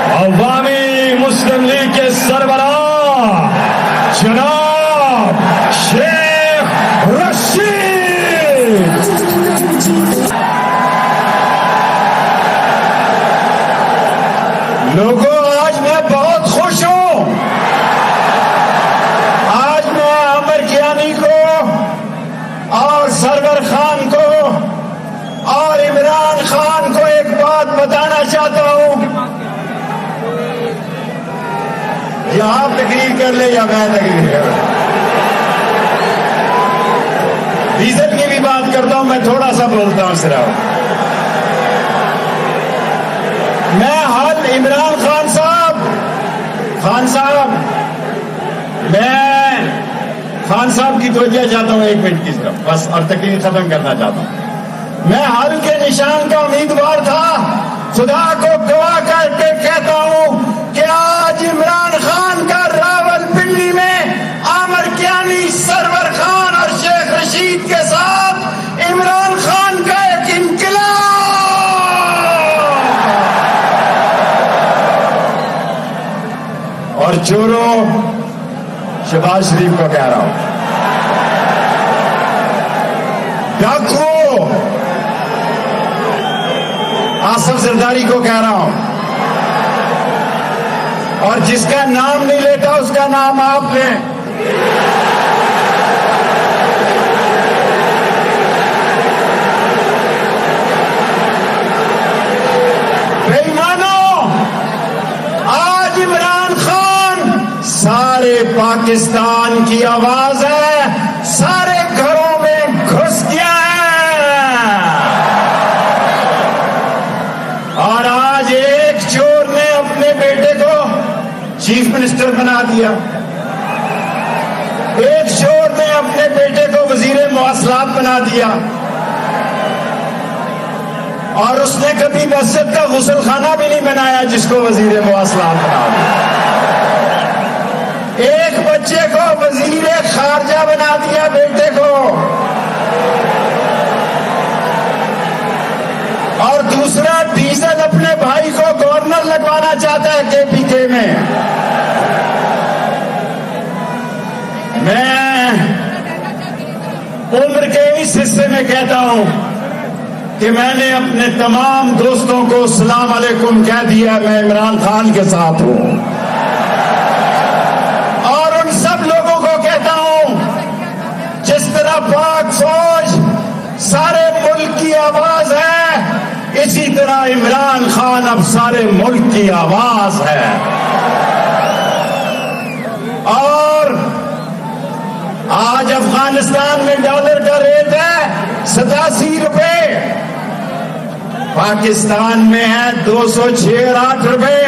عوامی مسلم لیگ کے سربراہ جناب شیخ رشید، لوگوں آج میں بہت خوش ہوں۔ آج میں عامر کیانی کو اور سرور خان کو اور عمران خان کو ایک بات بتانا چاہتا ہوں۔ یا آپ تقریر کر لیں یا میں تقریر کروں۔ ڈیزل کی بھی بات کرتا ہوں، میں تھوڑا سا بولتا ہوں صرف۔ میں حل عمران خان صاحب میں خان صاحب کی توجہ چاہتا ہوں ایک منٹ کی طرف بس، اور تقریر ختم کرنا چاہتا ہوں۔ میں حل کے نشان کا امیدوار تھا، خدا کو گواہ کر کے کہتا ہوں کہ آج عمران خان کا راول پنڈی میں عامر کیانی، سرور خان اور شیخ رشید کے ساتھ عمران خان کا ایک انقلاب۔ اور چوروں، شہباز شریف کو کہہ رہا ہوں، ڈاکو آصف زرداری کو کہہ رہا ہوں، اور جس کا نام نہیں لیتا اس کا نام آپ لیں۔ بے ایمانوں، آج عمران خان سارے پاکستان کی آواز ہے، سارے گھروں میں گھس گیا ہے، اور آج ایک چور نے اپنے بیٹے کو چیف منسٹر بنا دیا، ایک چور نے اپنے بیٹے کو وزیر مواصلات بنا دیا، اور اس نے کبھی مسجد کا غسل خانہ بھی نہیں بنایا جس کو وزیر مواصلات بنا دیا، ایک بچے کو وزیر خارجہ بنا دیا بیٹے کو، اور دوسرا ڈیزل اپنے بھائی کو گورنر لگوانا چاہتا ہے کے پی کے میں۔ میں عمر کے اس حصے میں کہتا ہوں کہ میں نے اپنے تمام دوستوں کو السلام علیکم کہہ دیا، میں عمران خان کے ساتھ ہوں، اور ان سب لوگوں کو کہتا ہوں جس طرح پاک فوج سارے ملک کی آواز ہے، اسی طرح عمران خان اب سارے ملک کی آواز ہے۔ اور آج افغانستان میں ڈالر کا ریٹ ہے 87 روپے، پاکستان میں ہے 206.8 روپے،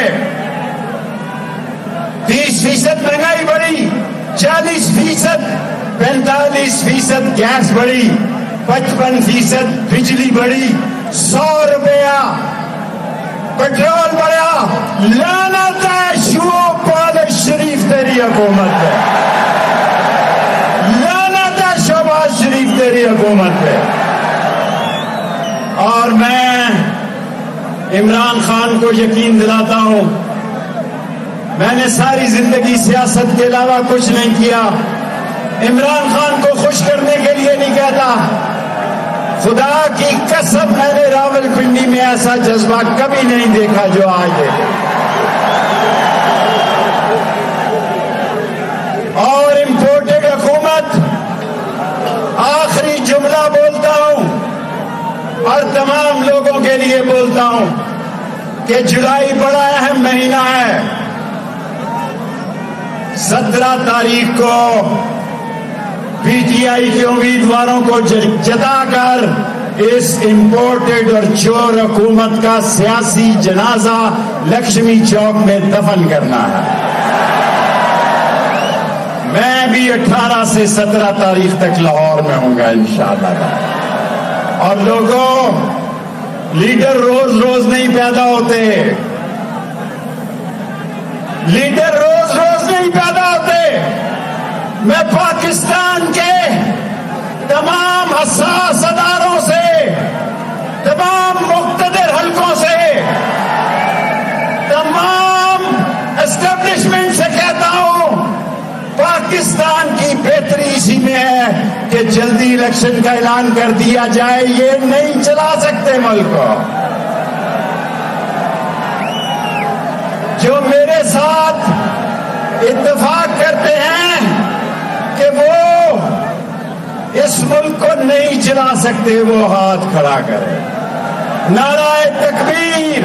30% مہنگائی بڑھی، 40%، 45% گیس بڑھی، 55% بجلی بڑھی، 100 روپیہ پیٹرول بڑھا۔ لعنت ہے شہباز شریف تیری حکومت پہ، لعنت ہے شہباز شریف تیری حکومت پہ۔ اور میں عمران خان کو یقین دلاتا ہوں، میں نے ساری زندگی سیاست کے علاوہ کچھ نہیں کیا، عمران خان کو خوش کرنے کے لیے نہیں کہتا، خدا کی قسم میں نے راول پنڈی میں ایسا جذبہ کبھی نہیں دیکھا جو آج دیکھا۔ اور امپورٹڈ حکومت، آخری جملہ بولتا ہوں اور تمام لوگوں کے لیے بولتا ہوں کہ جولائی بڑا اہم مہینہ ہے۔ 17 تاریخ کو پی ٹی آئی کے امیدواروں کو جتا کر اس امپورٹڈ اور چور حکومت کا سیاسی جنازہ لکشمی چوک میں دفن کرنا ہے۔ میں بھی 18 سے 17 تاریخ تک لاہور میں ہوں گا انشاءاللہ۔ اور لوگوں، لیڈر روز روز نہیں پیدا ہوتے، لیڈر روز روز نہیں پیدا ہوتے۔ میں پاکستان کے تمام حساس اداروں سے، تمام مقتدر حلقوں سے کہ جلدی الیکشن کا اعلان کر دیا جائے، یہ نہیں چلا سکتے ملک کو۔ جو میرے ساتھ اتفاق کرتے ہیں کہ وہ اس ملک کو نہیں چلا سکتے، وہ ہاتھ کھڑا کرے۔ نعرہ تکبیر!